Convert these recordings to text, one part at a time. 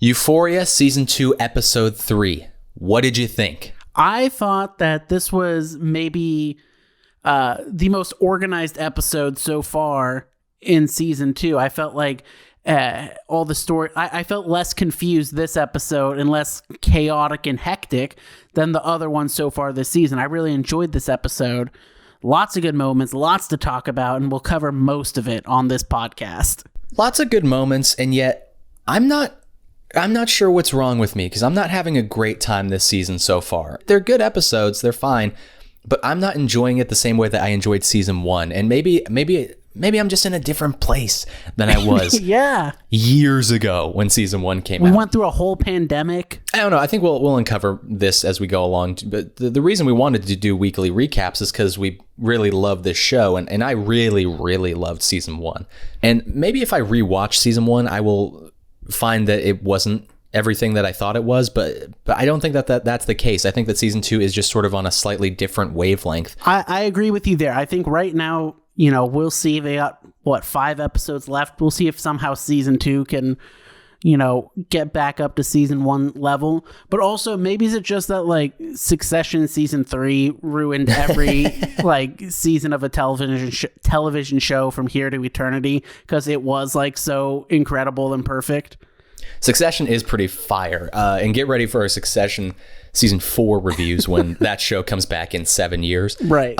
Euphoria Season 2, Episode 3. What did you think? I thought that this was maybe the most organized episode so far in Season 2. I felt like all the story... I felt less confused this episode and less chaotic and hectic than the other ones so far this season. I really enjoyed this episode. Lots of good moments, lots to talk about, and we'll cover most of it on this podcast. Lots of good moments, and yet I'm not sure what's wrong with me because I'm not having a great time this season so far. They're good episodes, they're fine, but I'm not enjoying it the same way that I enjoyed Season 1. And maybe I'm just in a different place than I was years ago when Season 1 came out. We went through a whole pandemic. I don't know. I think we'll uncover this as we go along. But the reason we wanted to do weekly recaps is because we really love this show. And I really, really loved Season 1. And maybe if I rewatch Season 1, I will find that it wasn't everything that I thought it was, but I don't think that's the case. I think that Season 2 is just sort of on a slightly different wavelength. I agree with you there. I think right now, we'll see. They got 5 episodes left. We'll see if somehow Season 2 can, get back up to Season 1 level. But also, maybe is it just that Succession Season 3 ruined every season of a television show from here to eternity because it was so incredible and perfect. Succession is pretty fire, and get ready for our Succession Season 4 reviews when that show comes back in 7 years. Right.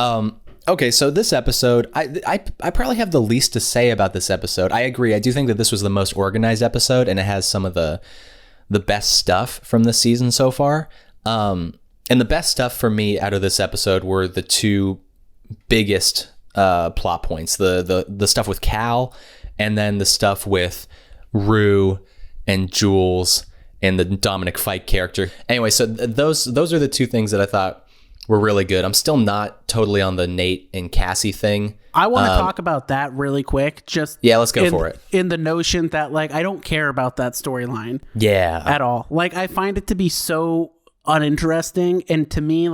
Okay, so this episode, I probably have the least to say about this episode. I agree. I do think that this was the most organized episode, and it has some of the best stuff from the season so far. And the best stuff for me out of this episode were the two biggest plot points: the stuff with Cal, and then the stuff with Rue and Jules and the Dominic Fike character. Anyway, so those are the two things that I thought were really good. I'm still not totally on the Nate and Cassie thing. I want to talk about that really quick. Let's go for it. In the notion that I don't care about that storyline. Yeah. At all. I find it to be so uninteresting, and to me,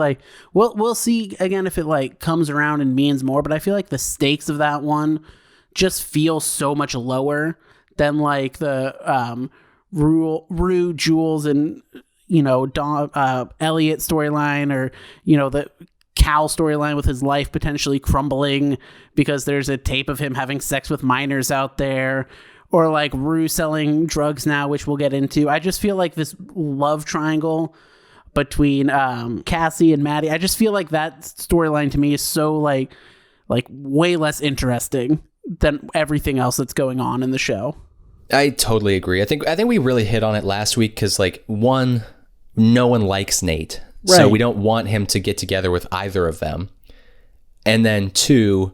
we'll see again if it comes around and means more, but I feel like the stakes of that one just feel so much lower than the Rue, Jules, and Elliott storyline, or the Cal storyline with his life potentially crumbling because there's a tape of him having sex with minors out there, or Rue selling drugs now, which we'll get into. I just feel like this love triangle between Cassie and Maddie, I just feel like that storyline to me is so way less interesting than everything else that's going on in the show. I totally agree. I think we really hit on it last week because one, no one likes Nate, right. So we don't want him to get together with either of them. And then 2,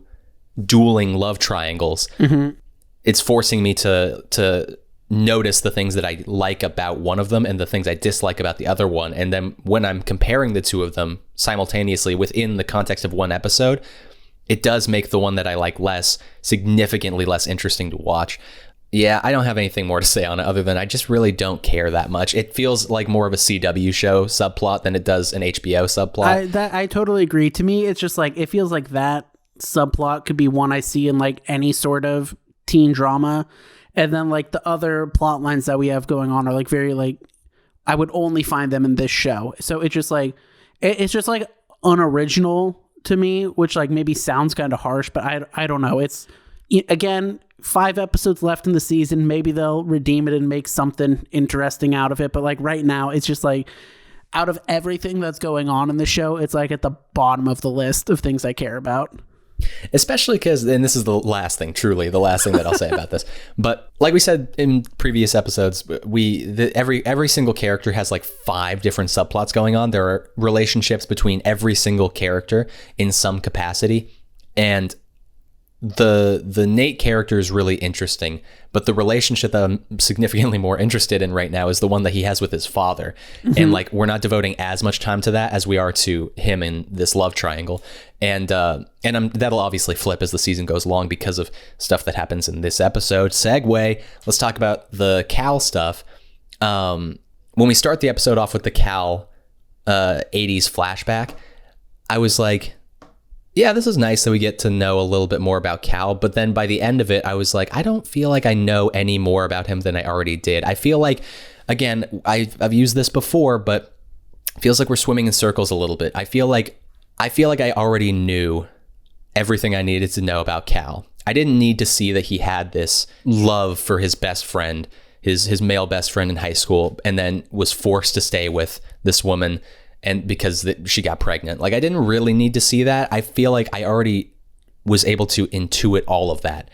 dueling love triangles. Mm-hmm. It's forcing me to notice the things that I like about one of them and the things I dislike about the other one. And then when I'm comparing the two of them simultaneously within the context of one episode, it does make the one that I like less significantly less interesting to watch. Yeah, I don't have anything more to say on it other than I just really don't care that much. It feels like more of a CW show subplot than it does an HBO subplot. I totally agree. To me, it's just it feels like that subplot could be one I see in any sort of teen drama. And then the other plot lines that we have going on are very I would only find them in this show. So it's just it's just unoriginal to me, which maybe sounds kind of harsh, but I don't know. It's, again, 5 episodes left in the season. Maybe they'll redeem it and make something interesting out of it. But right now, it's just out of everything that's going on in the show, it's at the bottom of the list of things I care about. Especially because, and this is the last thing that I'll say about this. But like we said in previous episodes, every single character has 5 different subplots going on. There are relationships between every single character in some capacity, and the Nate character is really interesting, but the relationship that I'm significantly more interested in right now is the one that he has with his father. Mm-hmm. And we're not devoting as much time to that as we are to him in this love triangle. And that'll obviously flip as the season goes along because of stuff that happens in this episode. Segue, let's talk about the Cal stuff. When we start the episode off with the Cal 80s flashback, I was like, yeah, this is nice that we get to know a little bit more about Cal. But then by the end of it, I was like, I don't feel like I know any more about him than I already did. I feel like again, I've used this before, but it feels like we're swimming in circles a little bit. I feel like I already knew everything I needed to know about Cal. I didn't need to see that he had this love for his best friend, his male best friend in high school, and then was forced to stay with this woman and because she got pregnant. Like, I didn't really need to see that. I feel like I already was able to intuit all of that.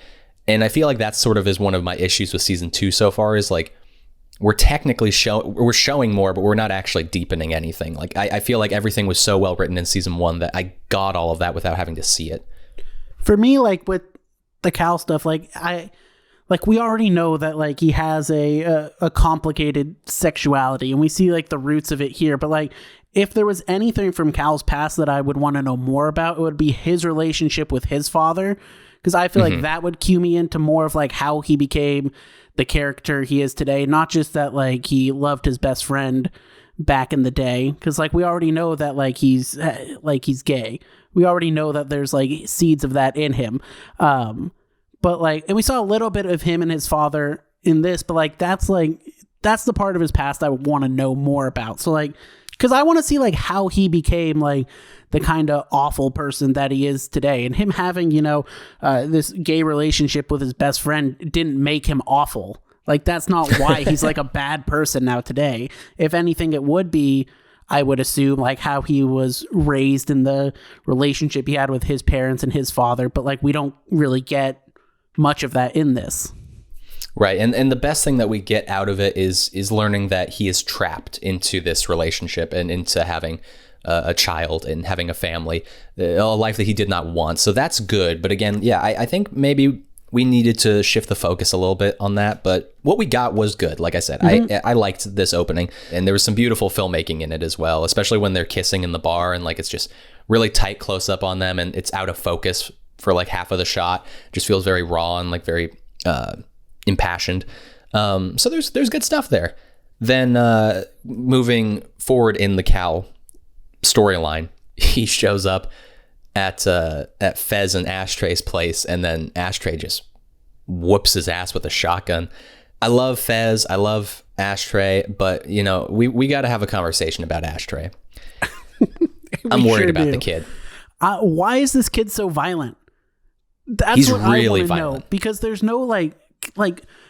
And I feel like that sort of is one of my issues with season 2 so far, is like, we're technically showing more, but we're not actually deepening anything. Like, I feel like everything was so well written in season 1 that I got all of that without having to see it. For me, like with the Cal stuff, like we already know that like he has a complicated sexuality, and we see like the roots of it here. But like, if there was anything from Cal's past that I would want to know more about, it would be his relationship with his father, because I feel like that would cue me into more of like how he became the character he is today. Not just that like he loved his best friend back in the day, because like we already know that like he's gay. We already know that there's like seeds of that in him. But like, and we saw a little bit of him and his father in this, but like that's the part of his past I want to know more about. So like, because I want to see like how he became like the kind of awful person that he is today, and him having, you know, this gay relationship with his best friend didn't make him awful. Like, that's not why he's like a bad person now today. If anything, it would be, I would assume, like how he was raised in the relationship he had with his parents and his father. But like, we don't really get much of that in this. Right. And the best thing that we get out of it is learning that he is trapped into this relationship and into having a child and having a family, a life that he did not want. So that's good. But again, yeah, I think maybe we needed to shift the focus a little bit on that. But what we got was good. Like I said, I liked this opening, and there was some beautiful filmmaking in it as well, especially when they're kissing in the bar and like it's just really tight close up on them and it's out of focus for like half of the shot. It just feels very raw and like very impassioned. So there's good stuff there. Then moving forward in the Cal storyline, he shows up at Fez and Ashtray's place, and then Ashtray just whoops his ass with a shotgun. I love Fez, I love Ashtray, but you know, we got to have a conversation about Ashtray. I'm worried about the kid. Why is this kid so violent? That's He's what really I want to know, because there's no like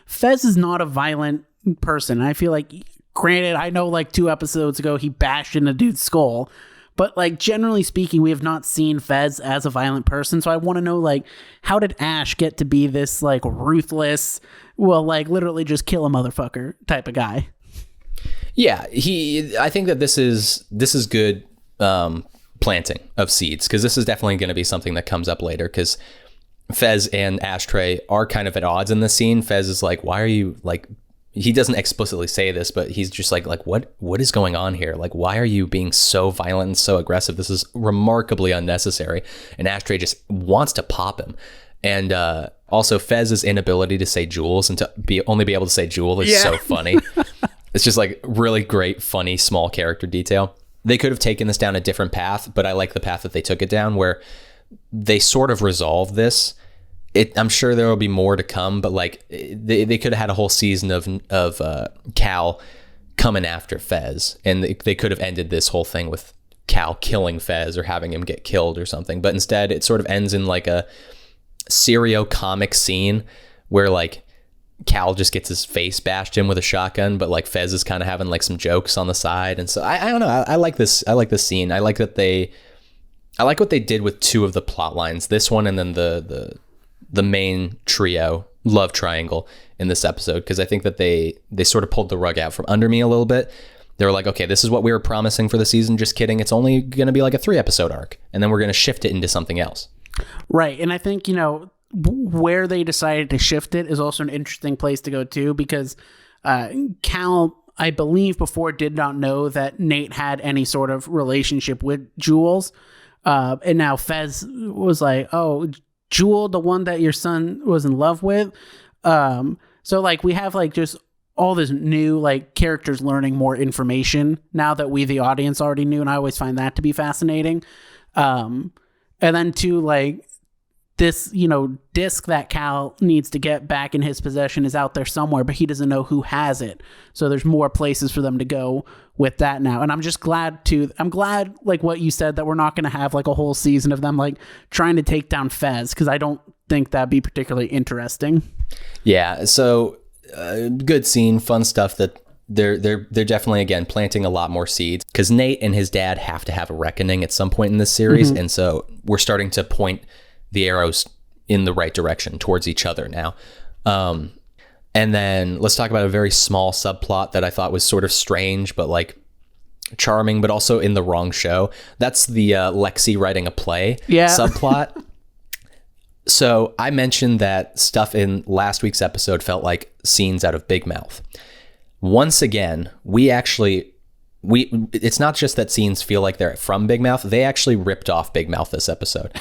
Fez is not a violent person. I feel like, granted, I know like 2 episodes ago he bashed in a dude's skull, but like generally speaking, we have not seen Fez as a violent person. So I want to know, like, how did Ash get to be this like ruthless, well, like literally just kill a motherfucker type of guy? Yeah, I think that this is good planting of seeds, because this is definitely going to be something that comes up later, because Fez and Ashtray are kind of at odds in the scene. Fez is like, why are you like, he doesn't explicitly say this, but he's just like what is going on here? Like, why are you being so violent and so aggressive? This is remarkably unnecessary. And Ashtray just wants to pop him. And also Fez's inability to say Jules and to only be able to say Jewel is so funny. It's just like really great, funny, small character detail. They could have taken this down a different path, but I like the path that they took it down, where they sort of resolved this. I'm sure there will be more to come, but like they could have had a whole season of Cal coming after Fez, and they could have ended this whole thing with Cal killing Fez or having him get killed or something. But instead, it sort of ends in like a serio-comic scene where like Cal just gets his face bashed in with a shotgun, but like Fez is kind of having like some jokes on the side. And so I don't know. I like this. I like this scene. I like what they did with 2 of the plot lines, this one and then the main trio love triangle in this episode, because I think that they sort of pulled the rug out from under me a little bit. They were like, okay, this is what we were promising for the season. Just kidding. It's only going to be like a 3-episode arc, and then we're going to shift it into something else. Right. And I think, you know, where they decided to shift it is also an interesting place to go to, because Cal, I believe, before did not know that Nate had any sort of relationship with Jules. And now Fez was like, oh, Jewel, the one that your son was in love with. So like we have like just all this new like characters learning more information now that we, the audience, already knew. And I always find that to be fascinating. And then to like this, disc that Cal needs to get back in his possession is out there somewhere, but he doesn't know who has it. So there's more places for them to go with that now. And I'm glad, like what you said, that we're not going to have like a whole season of them like trying to take down Fez, because I don't think that'd be particularly interesting. Yeah. So good scene, fun stuff that they're definitely, again, planting a lot more seeds, because Nate and his dad have to have a reckoning at some point in this series. And so we're starting to point the arrows in the right direction towards each other now. And then let's talk about a very small subplot that I thought was sort of strange, but like charming, but also in the wrong show. That's the Lexi writing a play subplot. So I mentioned that stuff in last week's episode felt like scenes out of Big Mouth. Once again, it's not just that scenes feel like they're from Big Mouth. They actually ripped off Big Mouth this episode.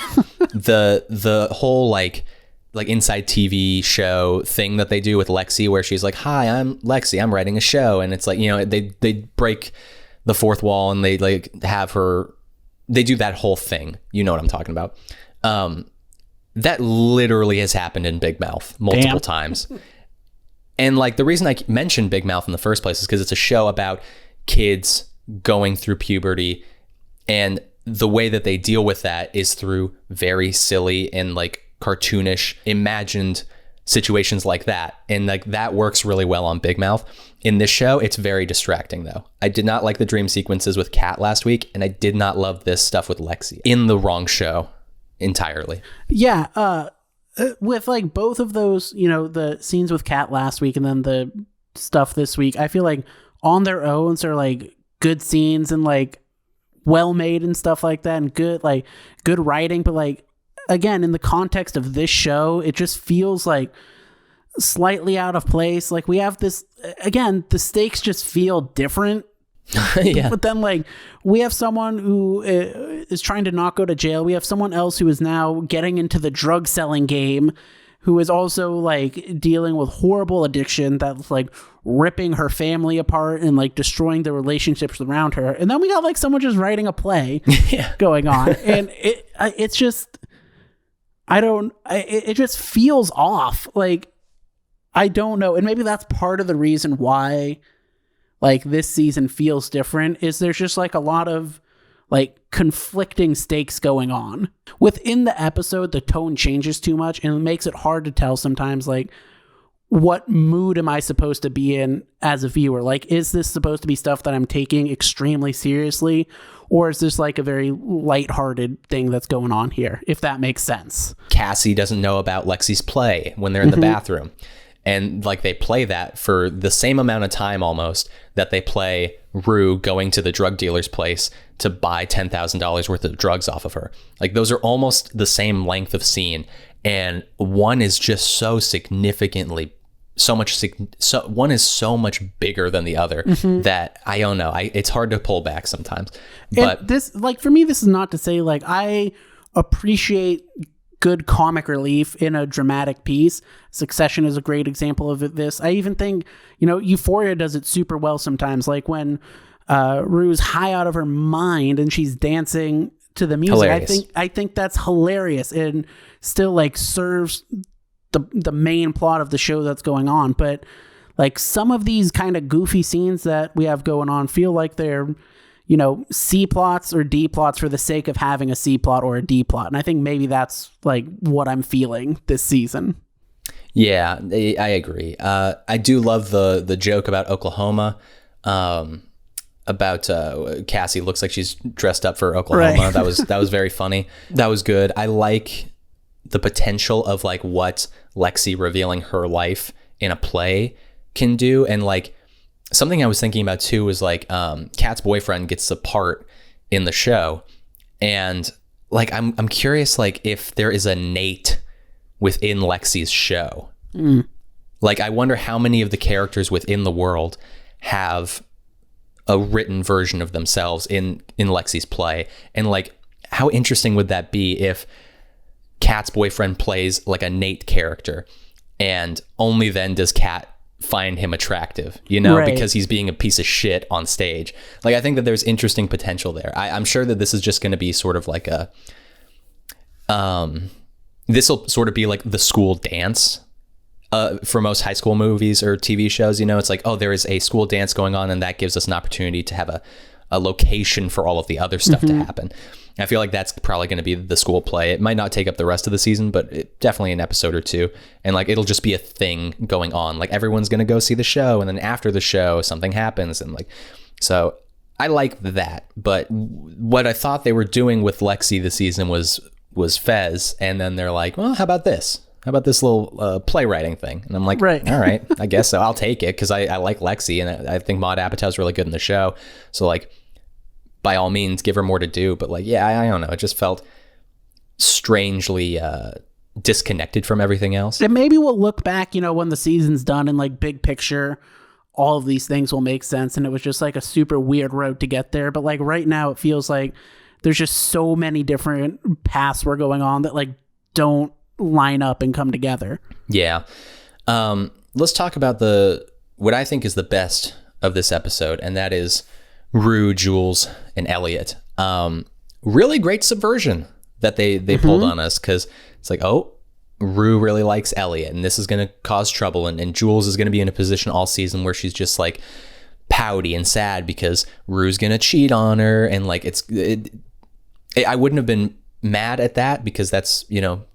The whole like inside TV show thing that they do with Lexi, where she's like, "Hi, I'm Lexi. I'm writing a show," and it's like, they break the fourth wall and they like have her. They do that whole thing. You know what I'm talking about? That literally has happened in Big Mouth multiple times. And like the reason I mentioned Big Mouth in the first place is because it's a show about kids going through puberty, and the way that they deal with that is through very silly and like cartoonish imagined situations like that. And like that works really well on Big Mouth. In this show, it's very distracting though. I did not like the dream sequences with Kat last week, and I did not love this stuff with Lexi in the wrong show entirely. Yeah. With like both of those, the scenes with Kat last week and then the stuff this week, I feel like on their own are like good scenes and like well made and stuff like that, and good writing. But like, again, in the context of this show, it just feels like slightly out of place. Like we have this, again, the stakes just feel different. Yeah. But then like we have someone who is trying to not go to jail. We have someone else who is now getting into the drug selling game, who is also like dealing with horrible addiction that's like ripping her family apart and like destroying the relationships around her. And then we got like someone just writing a play going on. And it's just, it just feels off. Like, I don't know. And maybe that's part of the reason why like this season feels different, is there's just like a lot of like conflicting stakes going on within the episode. The tone changes too much and it makes it hard to tell sometimes like what mood am I supposed to be in as a viewer. Like, is this supposed to be stuff that I'm taking extremely seriously, or is this like a very lighthearted thing that's going on here, if that makes sense? Cassie doesn't know about Lexi's play when they're in the bathroom. And like they play that for the same amount of time almost that they play Rue going to the drug dealer's place to buy $10,000 worth of drugs off of her. Like those are almost the same length of scene. And one is just so significantly, one is so much bigger than the other that I don't know. It's hard to pull back sometimes. But and this, like for me, this is not to say like I appreciate good comic relief in a dramatic piece. Succession is a great example of this. I even think, Euphoria does it super well sometimes. Like when Rue's high out of her mind and she's dancing to the music. Hilarious. I think that's hilarious and still like serves the main plot of the show that's going on. But like some of these kind of goofy scenes that we have going on feel like they're C plots or D plots for the sake of having a C plot or a D plot. And I think maybe that's like what I'm feeling this season. Yeah, I agree. I do love the joke about Oklahoma, about Cassie looks like she's dressed up for Oklahoma. Right. That was very funny. That was good. I like the potential of like what Lexi revealing her life in a play can do. And like, something I was thinking about too was like Kat's boyfriend gets a part in the show, and like I'm curious like if there is a Nate within Lexi's show. Like I wonder how many of the characters within the world have a written version of themselves in Lexi's play, and like how interesting would that be if Kat's boyfriend plays like a Nate character, and only then does Kat find him attractive, right, because he's being a piece of shit on stage. Like I think that there's interesting potential there. I'm sure that this is just going to be sort of like a this will sort of be like the school dance for most high school movies or TV shows. It's like, oh, there is a school dance going on, and that gives us an opportunity to have a location for all of the other stuff to happen. I feel like that's probably going to be the school play. It might not take up the rest of the season, but definitely an episode or two. And like, it'll just be a thing going on. Like, everyone's going to go see the show, and then after the show, something happens. And like, so I like that. But what I thought they were doing with Lexi this season was Fez. And then they're like, well, how about this? How about this little playwriting thing? And I'm like, right. All right, I guess so. I'll take it, because I like Lexi, and I think Maude Apatow's really good in the show. So like, by all means, give her more to do. But like, yeah, I don't know. It just felt strangely disconnected from everything else. And maybe we'll look back, when the season's done, and like big picture, all of these things will make sense. And it was just like a super weird road to get there. But like right now, it feels like there's just so many different paths we're going on that like don't line up and come together. Yeah. Let's talk about what I think is the best of this episode, and that is Rue, Jules, and Elliott. Really great subversion that they pulled on us, because it's like, oh, Rue really likes Elliott, and this is going to cause trouble, and Jules is going to be in a position all season where she's just like pouty and sad because Rue's going to cheat on her, and like I wouldn't have been mad at that, because that's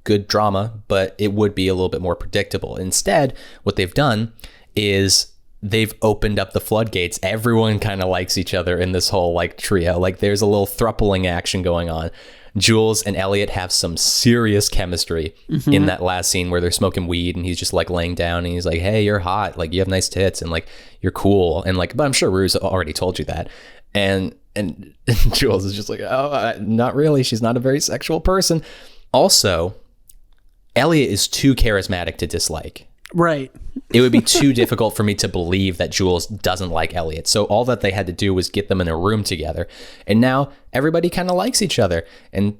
good drama, but it would be a little bit more predictable. Instead, what they've done is they've opened up the floodgates. Everyone kind of likes each other in this whole like trio. Like, there's a little thruppling action going on. Jules and Elliott have some serious chemistry in that last scene where they're smoking weed, and he's just like laying down, and he's like, hey, you're hot, like you have nice tits, and like you're cool, and like, but I'm sure Rue's already told you that. And Jules is just like, oh, not really. She's not a very sexual person. Also, Elliott is too charismatic to dislike. Right. It would be too difficult for me to believe that Jules doesn't like Elliott. So all that they had to do was get them in a room together. And now everybody kind of likes each other, and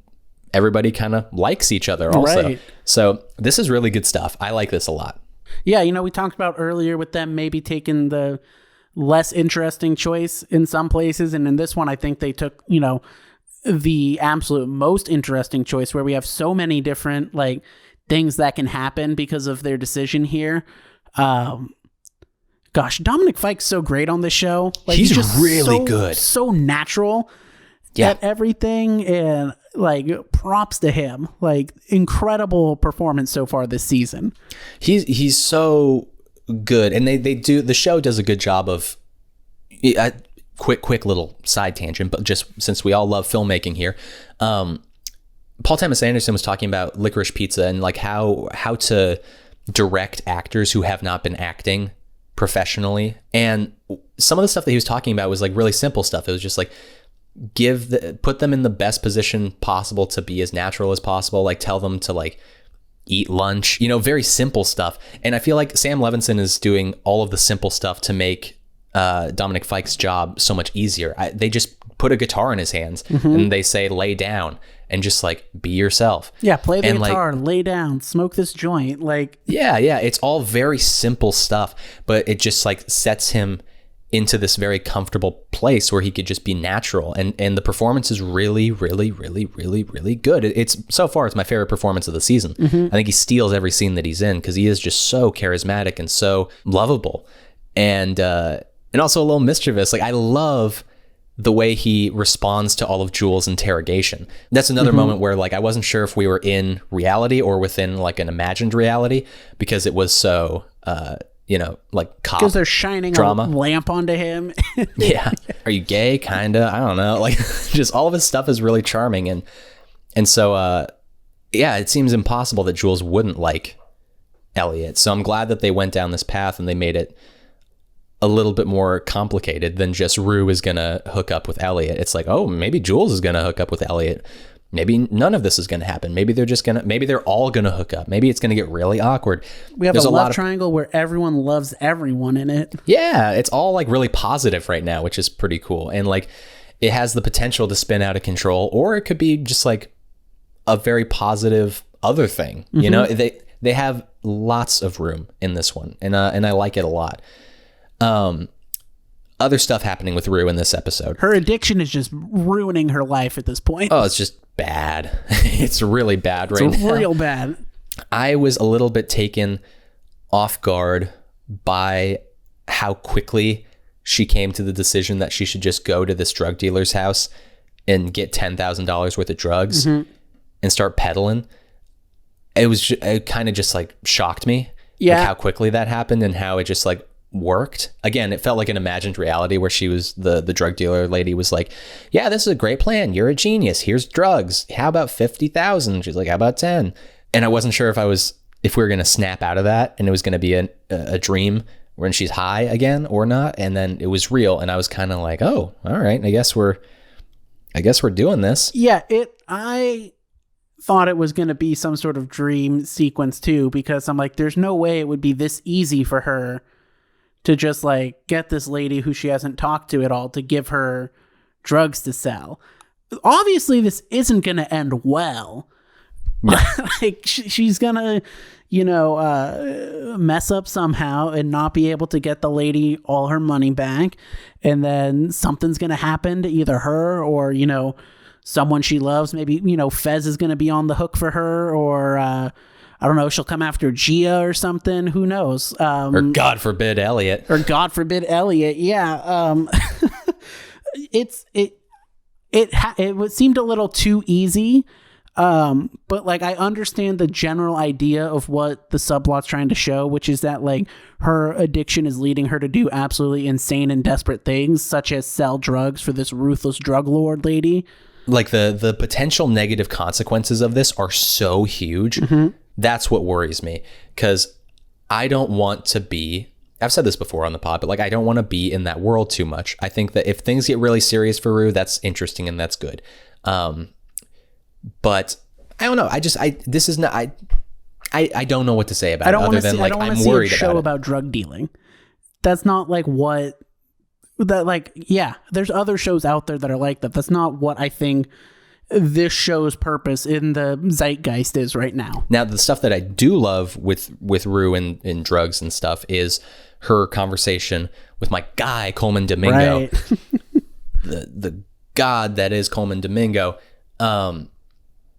everybody kind of likes each other also. Right. So this is really good stuff. I like this a lot. Yeah. We talked about earlier with them maybe taking the less interesting choice in some places. And in this one, I think they took, the absolute most interesting choice, where we have so many different like things that can happen because of their decision here. Gosh, Dominic Fike's so great on this show. Like, he's just really good. So natural at everything, and like props to him. Like, incredible performance so far this season. He's so good, and the show does a good job of quick little side tangent, but just since we all love filmmaking here, Paul Thomas Anderson was talking about Licorice Pizza and like how to direct actors who have not been acting professionally. And some of the stuff that he was talking about was like really simple stuff. It was just like put them in the best position possible to be as natural as possible. Like, tell them to like eat lunch, very simple stuff. And I feel like Sam Levinson is doing all of the simple stuff to make Dominic Fike's job so much easier. They just put a guitar in his hands and they say, lay down, and just like be yourself. Yeah. Play the guitar, like, lay down, smoke this joint. Like, yeah. It's all very simple stuff, but it just like sets him into this very comfortable place where he could just be natural. And the performance is really, really, really, really, really good. It's so far, it's my favorite performance of the season. I think he steals every scene that he's in, because he is just so charismatic and so lovable. And also a little mischievous. Like, I love the way he responds to all of Jules' interrogation. That's another moment where like I wasn't sure if we were in reality or within like an imagined reality, because it was so like cop because they're shining drama. A lamp onto him. Yeah. Are you gay? Kinda. I don't know. Like, just all of his stuff is really charming, and so it seems impossible that Jules wouldn't like Elliott. So I'm glad that they went down this path and they made it a little bit more complicated than just Rue is going to hook up with Elliott. It's like, oh, maybe Jules is going to hook up with Elliott. Maybe none of this is going to happen. Maybe they're all going to hook up. Maybe it's going to get really awkward. We have a love triangle where everyone loves everyone in it. Yeah. It's all like really positive right now, which is pretty cool. And like, it has the potential to spin out of control, or it could be just like a very positive other thing. They have lots of room in this one. And I like it a lot. other stuff happening with Rue in this episode. Her addiction is just ruining her life at this point. Oh, it's just bad. It's really bad right now. It's real bad. I was a little bit taken off guard by how quickly she came to the decision that she should just go to this drug dealer's house and get $10,000 worth of drugs and start peddling. It kind of just like shocked me. Yeah. Like how quickly that happened and how it just like worked. Again, it felt like an imagined reality where she was the drug dealer lady was like, yeah, this is a great plan. You're a genius. Here's drugs. How about 50,000? She's like, how about 10? And I wasn't sure if we were going to snap out of that and it was going to be a dream when she's high again or not. And then it was real. And I was kind of like, oh, all right. I guess we're doing this. Yeah. I thought it was going to be some sort of dream sequence too, because I'm like, there's no way it would be this easy for her to just like get this lady who she hasn't talked to at all to give her drugs to sell. Obviously this isn't going to end well. Like she's gonna, mess up somehow and not be able to get the lady all her money back, and then something's gonna happen to either her or someone she loves. Maybe Fez is gonna be on the hook for her, or I don't know, she'll come after Gia or something. Who knows? Or God forbid Elliott. Yeah. It seemed a little too easy. But like I understand the general idea of what the subplot's trying to show, which is that like her addiction is leading her to do absolutely insane and desperate things, such as sell drugs for this ruthless drug lord lady. Like the potential negative consequences of this are so huge. That's what worries me, because I don't want to be, I've said this before on the pod, but like I don't want to be in that world too much. I think that if things get really serious for Rue, that's interesting and that's good. But I don't know. I don't know what to say about it other than like I'm worried about it. Show about drug dealing. That's not like what that like. Yeah, there's other shows out there that are like that. That's not what I think this show's purpose in the zeitgeist is right now. Now, the stuff that I do love with Rue and drugs and stuff is her conversation with my guy Coleman Domingo, right. the god that is Coleman Domingo.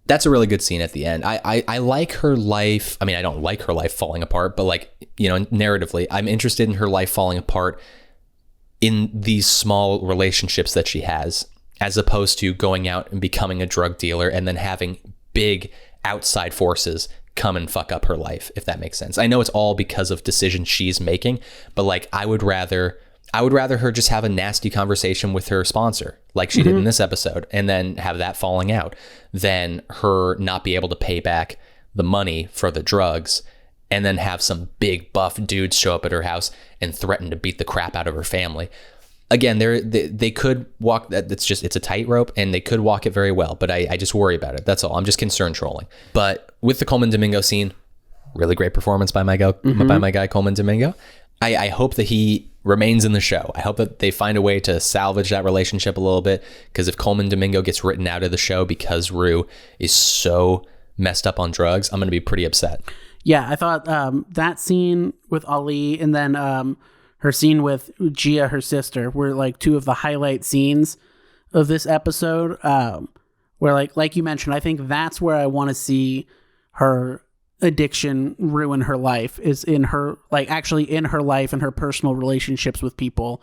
That's a really good scene at the end. I like her life. I mean, I don't like her life falling apart, but like, narratively, I'm interested in her life falling apart in these small relationships that she has, as opposed to going out and becoming a drug dealer and then having big outside forces come and fuck up her life, if that makes sense. I know it's all because of decisions she's making, but like, I would rather her just have a nasty conversation with her sponsor like she did in this episode and then have that falling out than her not be able to pay back the money for the drugs and then have some big buff dudes show up at her house and threaten to beat the crap out of her family. Again, they could walk that. It's a tightrope and they could walk it very well, but I just worry about it. That's all. I'm just concerned trolling. But with the Coleman Domingo scene, really great performance by my guy Coleman Domingo. I hope that he remains in the show. I hope that they find a way to salvage that relationship a little bit, because if Coleman Domingo gets written out of the show because Rue is so messed up on drugs, I'm going to be pretty upset. Yeah, I thought that scene with Ali and then her scene with Gia, her sister, were like two of the highlight scenes of this episode. Where like you mentioned, I think that's where I want to see her addiction ruin her life, is in her, like actually in her life and her personal relationships with people.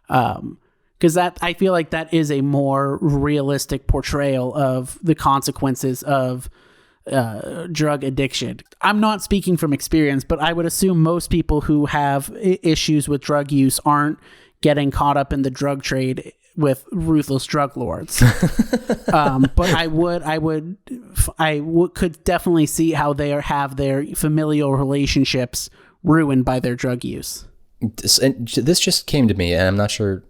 Because that, I feel like that is a more realistic portrayal of the consequences of drug addiction. I'm not speaking from experience, but I would assume most people who have issues with drug use aren't getting caught up in the drug trade with ruthless drug lords. But I could definitely see how they have their familial relationships ruined by their drug use. This just came to me, and I'm not sure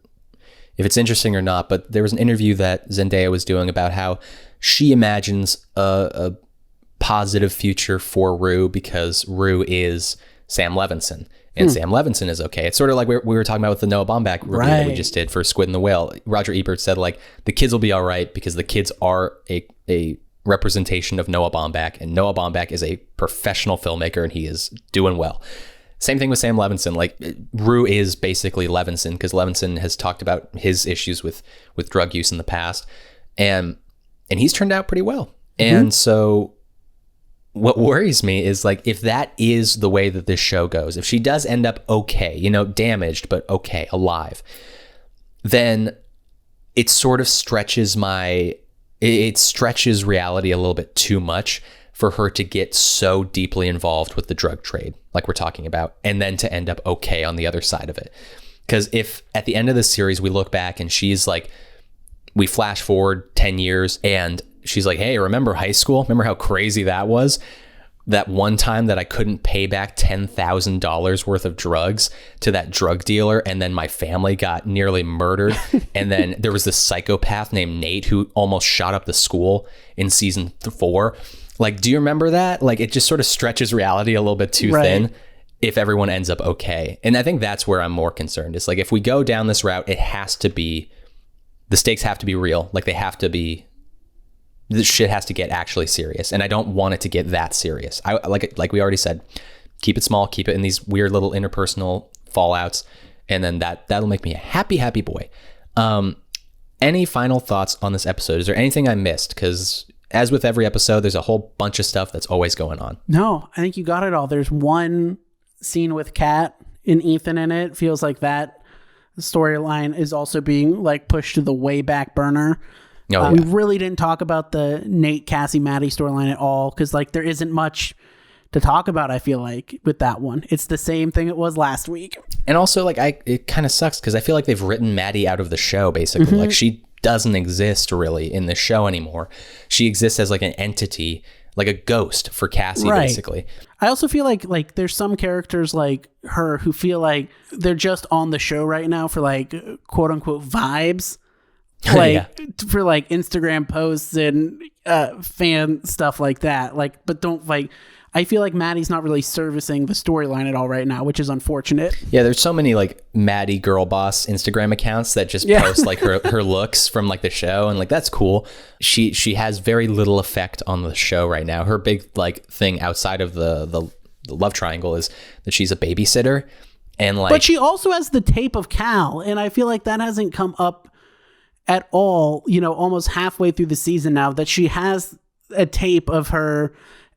if it's interesting or not, but there was an interview that Zendaya was doing about how she imagines a positive future for Rue because Rue is Sam Levinson. And Sam Levinson is okay. It's sort of like we were talking about with the Noah Baumbach review that we just did for Squid and the Whale. Roger Ebert said, like, the kids will be all right because the kids are a representation of Noah Baumbach, and Noah Baumbach is a professional filmmaker and he is doing well. Same thing with Sam Levinson. Like Rue is basically Levinson because Levinson has talked about his issues with drug use in the past, and he's turned out pretty well. And so what worries me is like if that is the way that this show goes, if she does end up okay, you know, damaged but okay, alive, then it sort of stretches reality a little bit too much for her to get so deeply involved with the drug trade like we're talking about, and then to end up okay on the other side of it. Because if at the end of the series we look back and she's like, we flash forward 10 years and she's like, hey, remember high school? Remember how crazy that was? That one time that I couldn't pay back $10,000 worth of drugs to that drug dealer, and then my family got nearly murdered. And then there was this psychopath named Nate who almost shot up the school in season 4. Like, do you remember that? Like, it just sort of stretches reality a little bit too thin if everyone ends up okay. And I think that's where I'm more concerned. It's like, if we go down this route, it has to be, the stakes have to be real. Like, they have to be, this shit has to get actually serious. And I don't want it to get that serious. I like we already said, keep it small, keep it in these weird little interpersonal fallouts. And then that'll make me a happy boy. Any final thoughts on this episode? Is there anything I missed? Because as with every episode, there's a whole bunch of stuff that's always going on. No, I think you got it all. There's one scene with Kat and Ethan in it. Feels like that storyline is also being like pushed to the way back burner. We really didn't talk about the Nate, Cassie, Maddie storyline at all because like there isn't much to talk about, I feel like, with that one. It's the same thing it was last week. And also, like, it kind of sucks because I feel like they've written Maddie out of the show, basically. Like, she doesn't exist really in the show anymore. She exists as like an entity, like a ghost for Cassie, basically. I also feel like there's some characters like her who feel like they're just on the show right now for like quote unquote vibes, like for like Instagram posts and fan stuff like that. Like, but don't like. I feel like Maddie's not really servicing the storyline at all right now, which is unfortunate. Yeah, there's so many like Maddie girl boss Instagram accounts that just post like her looks from like the show, and like that's cool. She has very little effect on the show right now. Her big like thing outside of the love triangle is that she's a babysitter, and like. But she also has the tape of Cal, and I feel like that hasn't come up at all. You know, almost halfway through the season now, that she has a tape of her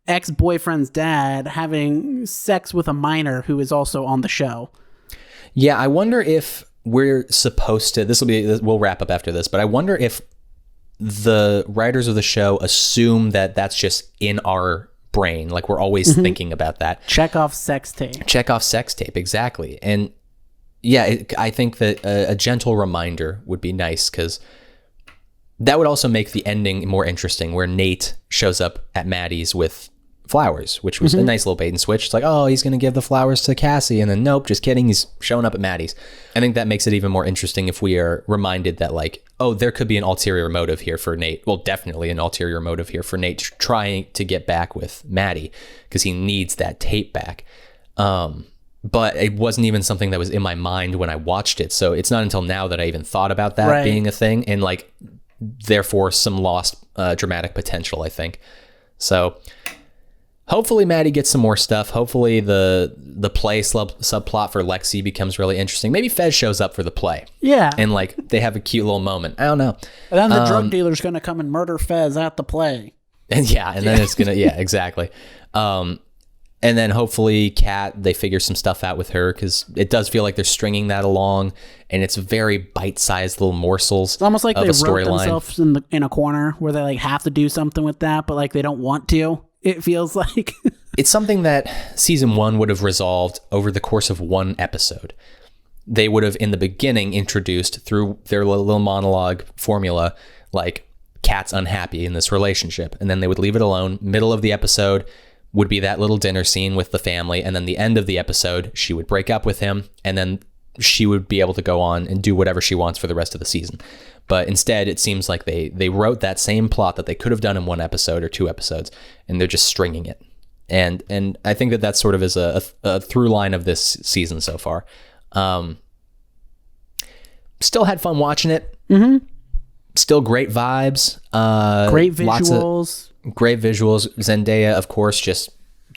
ex-boyfriend's dad having sex with a minor who is also on the show. Yeah, I wonder if we're supposed to, we'll wrap up after this, but I wonder if the writers of the show assume that that's just in our brain, like we're always thinking about that. Check off sex tape, exactly. And yeah, I think that a gentle reminder would be nice, because that would also make the ending more interesting, where Nate shows up at Maddie's with flowers, which was a nice little bait and switch. It's like, oh, he's going to give the flowers to Cassie, and then nope, just kidding, he's showing up at Maddie's. I think that makes it even more interesting if we are reminded that like, oh, there could be an ulterior motive here for Nate. Well, definitely an ulterior motive here for Nate trying to get back with Maddie because he needs that tape back. But it wasn't even something that was in my mind when I watched it. So it's not until now that I even thought about that being a thing, and like, therefore some lost dramatic potential, I think. So hopefully Maddie gets some more stuff. Hopefully the play subplot for Lexi becomes really interesting. Maybe Fez shows up for the play. Yeah. And like they have a cute little moment. I don't know. And then the drug dealer's going to come and murder Fez at the play. And then it's going to, exactly. And then hopefully Kat, they figure some stuff out with her, because it does feel like they're stringing that along, and it's very bite-sized little morsels. It's almost like they wrote themselves in a corner where they like have to do something with that, but like they don't want to. It feels like it's something that season 1 would have resolved over the course of one episode. They would have in the beginning introduced through their little monologue formula, like Kat's unhappy in this relationship, and then they would leave it alone. Middle of the episode would be that little dinner scene with the family, and then the end of the episode, she would break up with him, and then she would be able to go on and do whatever she wants for the rest of the season. But instead, it seems like they wrote that same plot that they could have done in one episode or 2 episodes, and they're just stringing it. And I think that sort of is a through line of this season so far. Still had fun watching it. Still great vibes. Great visuals. Great visuals. Zendaya, of course, just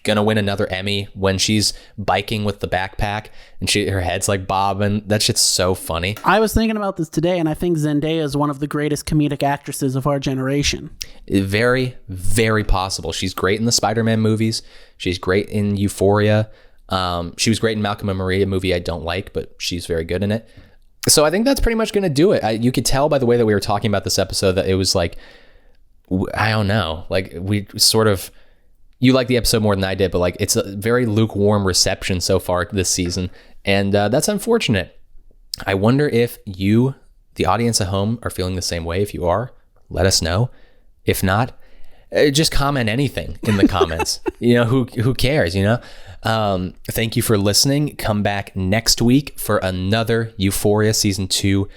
gonna win another Emmy when she's biking with the backpack and her head's like bobbing. That shit's so funny. I was thinking about this today, and I think Zendaya is one of the greatest comedic actresses of our generation. Very, very possible. She's great in the Spider-Man movies. She's great in Euphoria. She was great in Malcolm and Marie, a movie I don't like, but she's very good in it. So I think that's pretty much going to do it. You could tell by the way that we were talking about this episode that it was like, I don't know, like we sort of, you like the episode more than I did, but like it's a very lukewarm reception so far this season. And that's unfortunate. I wonder if you, the audience at home, are feeling the same way. If you are, let us know. If not, just comment anything in the comments. Who cares, Thank you for listening. Come back next week for another Euphoria Season 2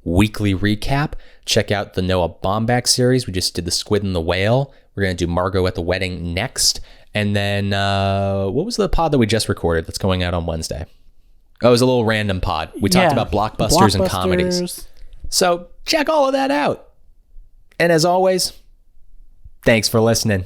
weekly recap. Check out the Noah Baumbach series. We just did The Squid and the Whale. We're going to do Margot at the Wedding next. And then what was the pod that we just recorded that's going out on Wednesday? Oh, it was a little random pod. We talked about blockbusters and comedies. So check all of that out. And as always, thanks for listening.